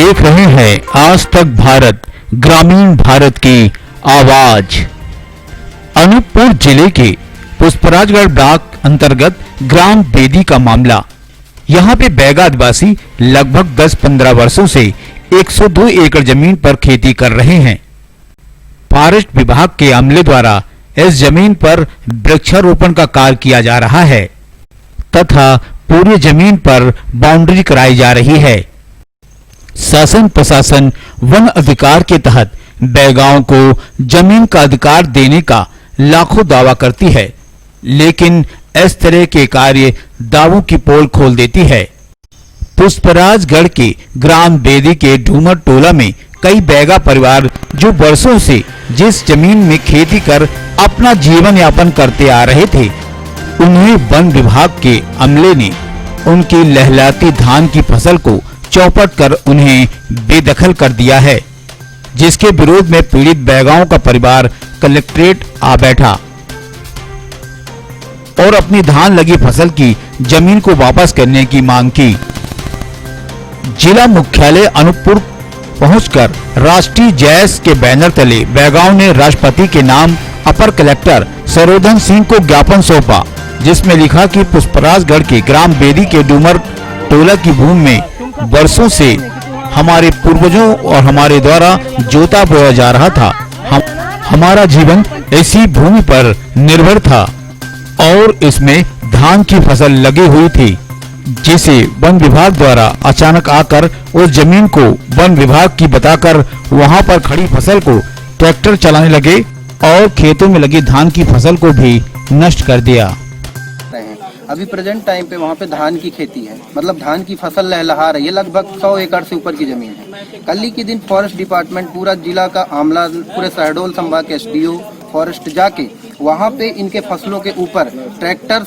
देख रहे हैं आज तक भारत, ग्रामीण भारत की आवाज। अनूपपुर जिले के पुष्पराजगढ़ ब्लॉक अंतर्गत ग्राम बेदी का मामला। यहाँ पे बैगा आदिवासी लगभग 10-15 वर्षों से 102 एकड़ जमीन पर खेती कर रहे हैं। फॉरेस्ट विभाग के अमले द्वारा इस जमीन पर वृक्षारोपण का कार्य किया जा रहा है तथा पूरी जमीन पर बाउंड्री कराई जा रही है। शासन प्रशासन वन अधिकार के तहत बैगाओं को जमीन का अधिकार देने का लाखों दावा करती है, लेकिन इस तरह के कार्य दावों की पोल खोल देती है। पुष्पराजगढ़ के ग्राम बेदी के ढूमर टोला में कई बैगा परिवार जो वर्षों से जिस जमीन में खेती कर अपना जीवन यापन करते आ रहे थे, उन्हें वन विभाग के अमले ने उनकी लहलहाती धान की फसल को चौपट कर उन्हें बेदखल कर दिया है, जिसके विरोध में पीड़ित बैगाओं का परिवार कलेक्ट्रेट आ बैठा और अपनी धान लगी फसल की जमीन को वापस करने की मांग की। जिला मुख्यालय अनूपपुर पहुंचकर राष्ट्रीय जैस के बैनर तले बैगाओं ने राष्ट्रपति के नाम अपर कलेक्टर सरोधन सिंह को ज्ञापन सौंपा, जिसमें लिखा कि पुष्पराजगढ़ के ग्राम बेदी के डूमर टोला की भूमि में वर्षों से हमारे पूर्वजों और हमारे द्वारा जोता बोया जा रहा था। हमारा जीवन इसी भूमि पर निर्भर था और इसमें धान की फसल लगी हुई थी, जिसे वन विभाग द्वारा अचानक आकर उस जमीन को वन विभाग की बताकर वहां पर खड़ी फसल को ट्रैक्टर चलाने लगे और खेतों में लगी धान की फसल को भी नष्ट कर दिया। अभी प्रेजेंट टाइम पे वहाँ पे धान की खेती है, मतलब धान की फसल लहलहा रही है। लगभग 100 एकड़ से ऊपर की जमीन है। कल ही के दिन फॉरेस्ट डिपार्टमेंट पूरा जिला का आमला, पूरे शहडोल संभाग के एसडीओ फॉरेस्ट जाके वहाँ पे इनके फसलों के ऊपर ट्रैक्टर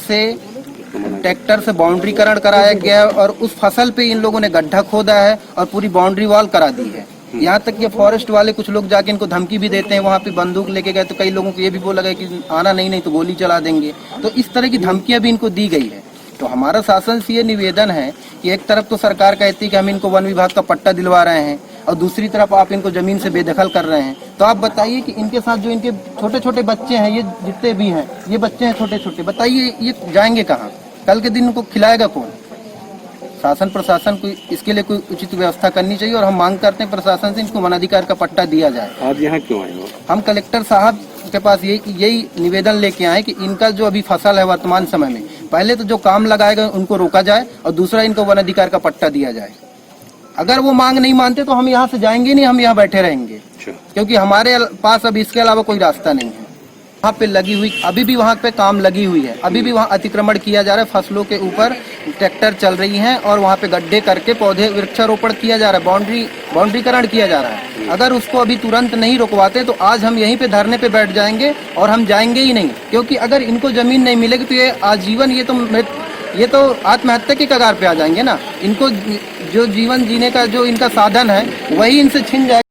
से बाउंड्रीकरण कराया गया और उस फसल पे इन लोगों ने गड्ढा खोदा है और पूरी बाउंड्री वॉल करा दी है। यहाँ तक ये फॉरेस्ट वाले कुछ लोग जाके इनको धमकी भी देते हैं। वहाँ पे बंदूक लेके गए तो कई लोगों को ये भी बोला गया कि आना नहीं तो गोली चला देंगे। तो इस तरह की धमकियां भी इनको दी गई है। तो हमारा शासन से ये निवेदन है कि एक तरफ तो सरकार कहती है कि हम इनको वन विभाग का पट्टा दिलवा रहे हैं और दूसरी तरफ आप इनको जमीन से बेदखल कर रहे हैं। तो आप बताइए कि इनके साथ जो इनके छोटे छोटे बच्चे हैं, ये जितने भी हैं, ये बच्चे हैं छोटे छोटे, बताइए ये जाएंगे कहाँ? कल के दिन इनको खिलाएगा कौन? शासन प्रशासन को इसके लिए कोई उचित व्यवस्था करनी चाहिए और हम मांग करते हैं प्रशासन से इनको वनाधिकार का पट्टा दिया जाए। आप यहाँ क्यों आए हो? हम कलेक्टर साहब के पास यही निवेदन लेके आए कि इनका जो अभी फसल है वर्तमान समय में, पहले तो जो काम लगाए गए उनको रोका जाए और दूसरा इनको वनाधिकार का पट्टा दिया जाए। अगर वो मांग नहीं मानते तो हम यहाँ से जाएंगे नहीं, हम यहाँ बैठे रहेंगे, क्योंकि हमारे पास अब इसके अलावा कोई रास्ता नहीं है। वहाँ पे लगी हुई, अभी भी वहाँ पे काम लगी हुई है, अभी भी वहाँ अतिक्रमण किया जा रहा है। फसलों के ऊपर ट्रैक्टर चल रही हैं और वहाँ पे गड्ढे करके पौधे वृक्षारोपण किया जा रहा है, बाउंड्रीकरण किया जा रहा है। अगर उसको अभी तुरंत नहीं रुकवाते तो आज हम यहीं पे धरने पे बैठ जाएंगे और हम जाएंगे ही नहीं, क्योंकि अगर इनको जमीन नहीं मिलेगी तो ये आजीवन ये तो आत्महत्या के कगार पे आ जाएंगे ना। इनको जो जीवन जीने का जो इनका साधन है वही इनसे छिन जाएगा।